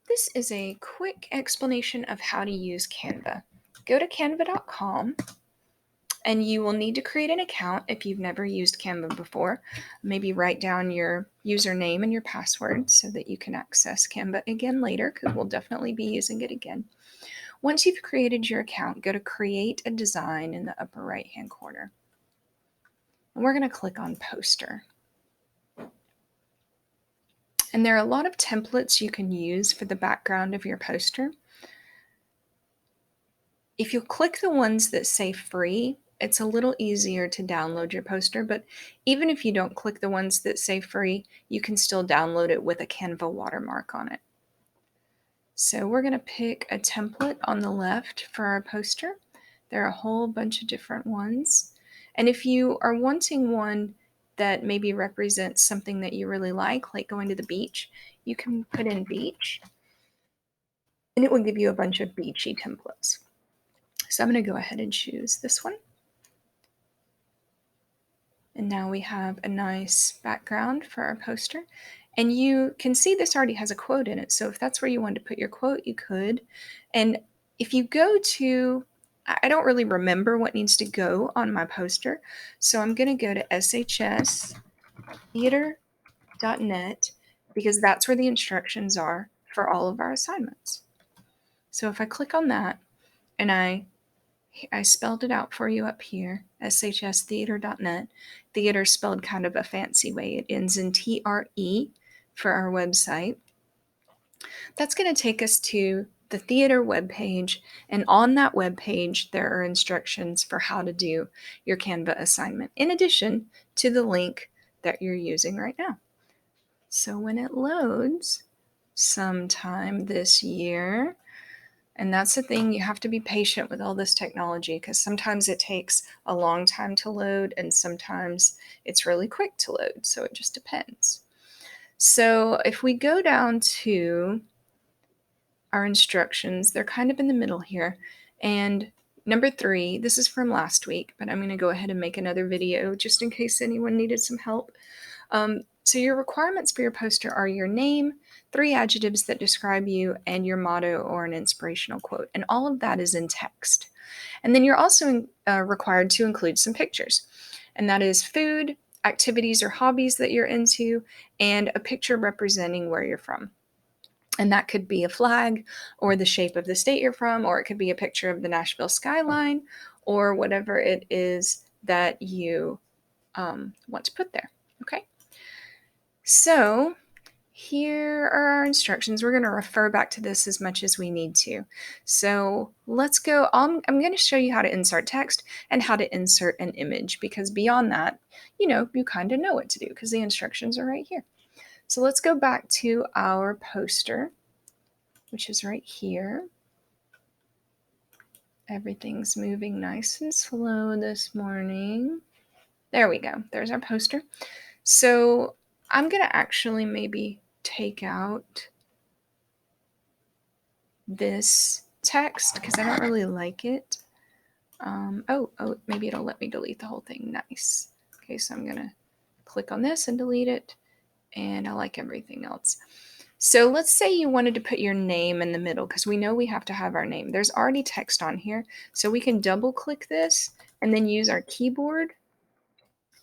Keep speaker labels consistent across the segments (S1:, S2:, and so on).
S1: This is a quick explanation of how to use Canva. Go to canva.com and you will need to create an account if you've never used Canva before. Maybe write down your username and your password so that you can access Canva again later, because we'll definitely be using it again. Once you've created your account, go to Create a Design in the upper right-hand corner. And we're going to click on Poster. And there are a lot of templates you can use for the background of your poster. If you click the ones that say free, it's a little easier to download your poster, but even if you don't click the ones that say free, you can still download it with a Canva watermark on it. So we're going to pick a template on the left for our poster. There are a whole bunch of different ones. And if you are wanting one that maybe represents something that you really like going to the beach, you can put in beach, and it will give you a bunch of beachy templates. So I'm going to go ahead and choose this one. And now we have a nice background for our poster. And you can see this already has a quote in it. So if that's where you wanted to put your quote, you could. And if you go to, I don't really remember what needs to go on my poster. So I'm going to go to shstheater.net because that's where the instructions are for all of our assignments. So if I click on that and I spelled it out for you up here, shstheater.net. Theater spelled kind of a fancy way. It ends in TRE for our website. That's going to take us to the theater webpage, and on that webpage, there are instructions for how to do your Canva assignment, in addition to the link that you're using right now. So when it loads sometime this year, and that's the thing, you have to be patient with all this technology because sometimes it takes a long time to load and sometimes it's really quick to load. So it just depends. So if we go down to our instructions, they're kind of in the middle here. And number 3, this is from last week, but I'm going to go ahead and make another video just in case anyone needed some help. So your requirements for your poster are your name, 3 adjectives that describe you, and your motto or an inspirational quote. And all of that is in text. And then you're also required to include some pictures. And that is food, activities or hobbies that you're into, and a picture representing where you're from. And that could be a flag or the shape of the state you're from, or it could be a picture of the Nashville skyline, or whatever it is that you want to put there. Okay? So here are our instructions. We're going to refer back to this as much as we need to. So let's go. I'm going to show you how to insert text and how to insert an image, because beyond that, you kind of know what to do because the instructions are right here. So let's go back to our poster, which is right here. Everything's moving nice and slow this morning. There we go. There's our poster. So I'm going to actually maybe take out this text because I don't really like it. Maybe it'll let me delete the whole thing. Nice. Okay, so I'm going to click on this and delete it. And I like everything else. So let's say you wanted to put your name in the middle because we know we have to have our name. There's already text on here. So we can double click this and then use our keyboard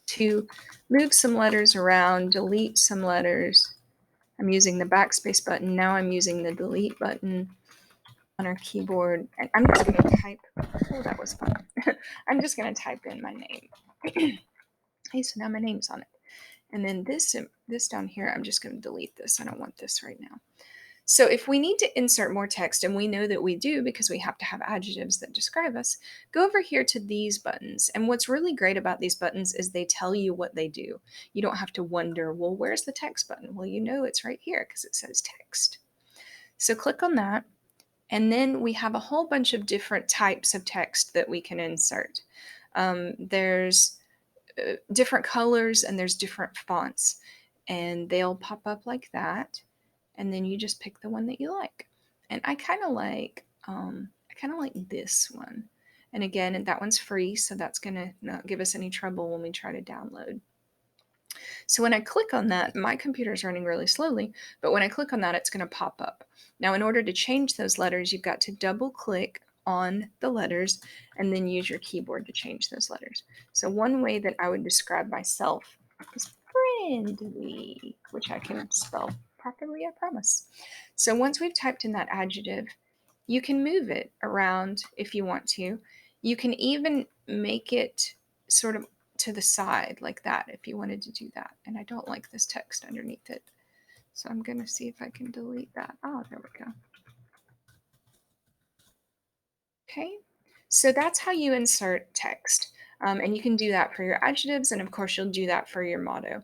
S1: to move some letters around, delete some letters. I'm using the backspace button. Now I'm using the delete button on our keyboard. And I'm just going to type. Oh, that was fun. I'm just going to type in my name. Okay, so now my name's on it. And then this down here, I'm just going to delete this. I don't want this right now. So if we need to insert more text, and we know that we do because we have to have adjectives that describe us, go over here to these buttons. And what's really great about these buttons is they tell you what they do. You don't have to wonder, well, where's the text button? Well, you know it's right here because it says text. So click on that. And then we have a whole bunch of different types of text that we can insert. There's different colors and there's different fonts. And they'll pop up like that. And then you just pick the one that you like. And I kind of like this one. And again, that one's free, so that's going to not give us any trouble when we try to download. So when I click on that, my computer is running really slowly, but when I click on that, it's going to pop up. Now, in order to change those letters, you've got to double click on the letters and then use your keyboard to change those letters. So one way that I would describe myself is friendly, which I can spell properly, I promise. So once we've typed in that adjective, you can move it around if you want to. You can even make it sort of to the side like that if you wanted to do that. And I don't like this text underneath it. So I'm going to see if I can delete that. Oh, there we go. Okay, so that's how you insert text. And you can do that for your adjectives, and of course, you'll do that for your motto.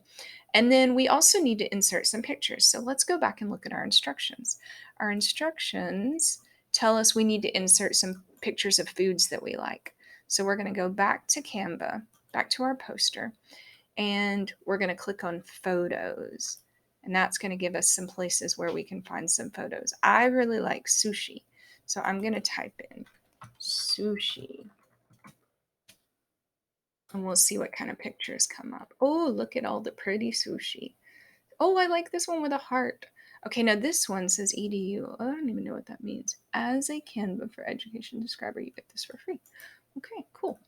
S1: And then we also need to insert some pictures. So let's go back and look at our instructions. Our instructions tell us we need to insert some pictures of foods that we like. So we're going to go back to Canva, back to our poster, and we're going to click on photos. And that's going to give us some places where we can find some photos. I really like sushi. So I'm going to type in sushi. And we'll see what kind of pictures come up. Oh, look at all the pretty sushi. Oh, I like this one with a heart. Okay, now this one says EDU. Oh, I don't even know what that means. As a Canva for Education Describer, you get this for free. Okay, cool.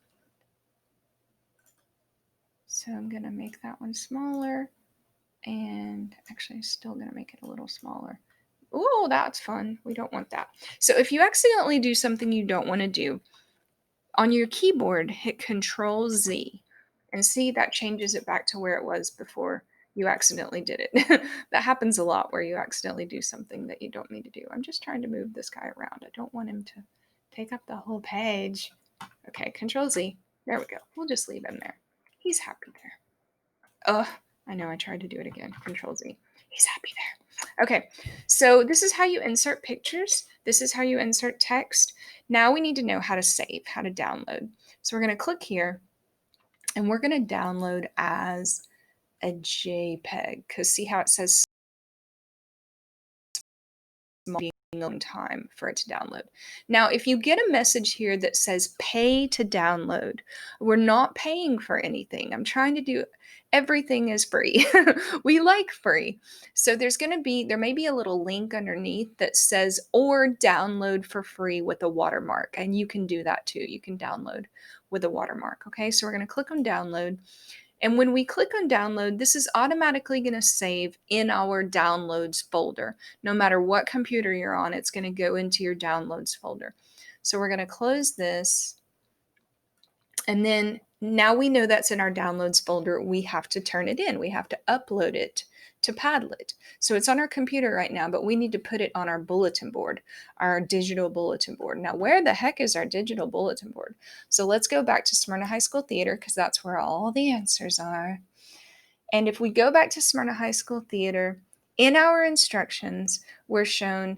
S1: So I'm going to make that one smaller. And actually, I'm still going to make it a little smaller. Oh, that's fun. We don't want that. So if you accidentally do something you don't want to do, on your keyboard, hit Control Z. And see, that changes it back to where it was before you accidentally did it. That happens a lot where you accidentally do something that you don't need to do. I'm just trying to move this guy around. I don't want him to take up the whole page. Okay, Control Z. There we go. We'll just leave him there. He's happy there. Ugh, I know I tried to do it again. Control Z. He's happy there. Okay, so this is how you insert pictures. This is how you insert text. Now we need to know how to save, how to download. So we're going to click here, and we're going to download as a JPEG, because see how it says being on time for it to download. Now, if you get a message here that says pay to download, we're not paying for anything. I'm trying to do everything is free. We like free. So there may be a little link underneath that says or download for free with a watermark. And you can do that too. You can download with a watermark. Okay, so we're going to click on download. And when we click on download, this is automatically going to save in our downloads folder. No matter what computer you're on, it's going to go into your downloads folder. So we're going to close this. And then now we know that's in our downloads folder. We have to turn it in. We have to upload it to Padlet. So it's on our computer right now, but we need to put it on our bulletin board, our digital bulletin board. Now, where the heck is our digital bulletin board? So let's go back to Smyrna High School Theater, because that's where all the answers are. And if we go back to Smyrna High School Theater, in our instructions, we're shown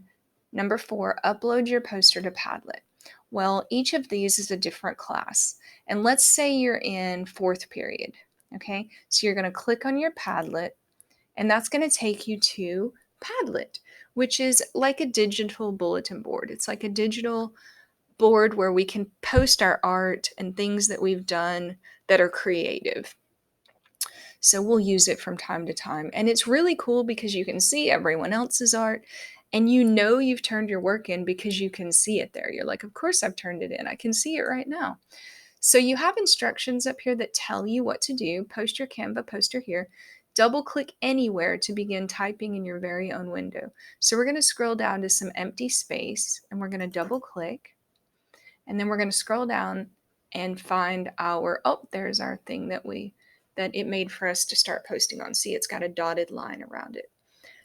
S1: number 4, upload your poster to Padlet. Well, each of these is a different class. And let's say you're in 4th period, okay? So you're going to click on your Padlet, and that's going to take you to Padlet, which is like a digital bulletin board. It's like a digital board where we can post our art and things that we've done that are creative. So we'll use it from time to time. And it's really cool because you can see everyone else's art, and you know you've turned your work in because you can see it there. You're like, of course I've turned it in. I can see it right now. So you have instructions up here that tell you what to do. Post your Canva poster here. Double click anywhere to begin typing in your very own window. So we're going to scroll down to some empty space, and we're going to double click. And then we're going to scroll down and find there's our thing that it made for us to start posting on. See, it's got a dotted line around it.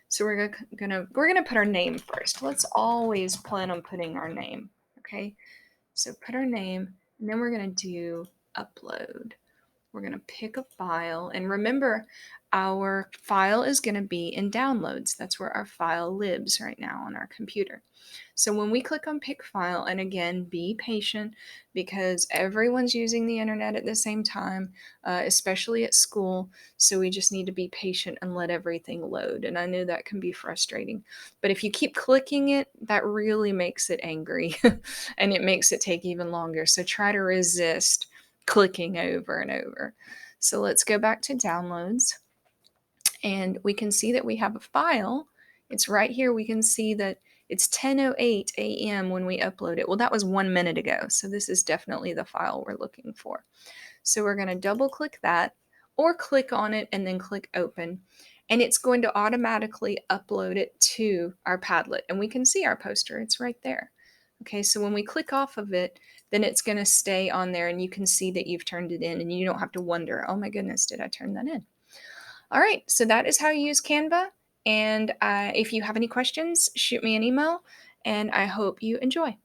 S1: So we're gonna put our name first. Let's always plan on putting our name. Okay, so put our name, and then we're gonna do upload. We're gonna pick a file, and remember, our file is gonna be in downloads. That's where our file lives right now on our computer. So when we click on pick file, and again, be patient because everyone's using the internet at the same time, especially at school. So we just need to be patient and let everything load. And I know that can be frustrating, but if you keep clicking it, that really makes it angry and it makes it take even longer. So try to resist clicking over and over. So let's go back to downloads. And we can see that we have a file. It's right here. We can see that it's 10:08 a.m. when we upload it. Well, that was 1 minute ago. So this is definitely the file we're looking for. So we're going to double click that or click on it and then click open. And it's going to automatically upload it to our Padlet. And we can see our poster. It's right there. Okay, so when we click off of it, then it's going to stay on there and you can see that you've turned it in and you don't have to wonder, oh my goodness, did I turn that in? All right, so that is how you use Canva. And if you have any questions, shoot me an email and I hope you enjoy.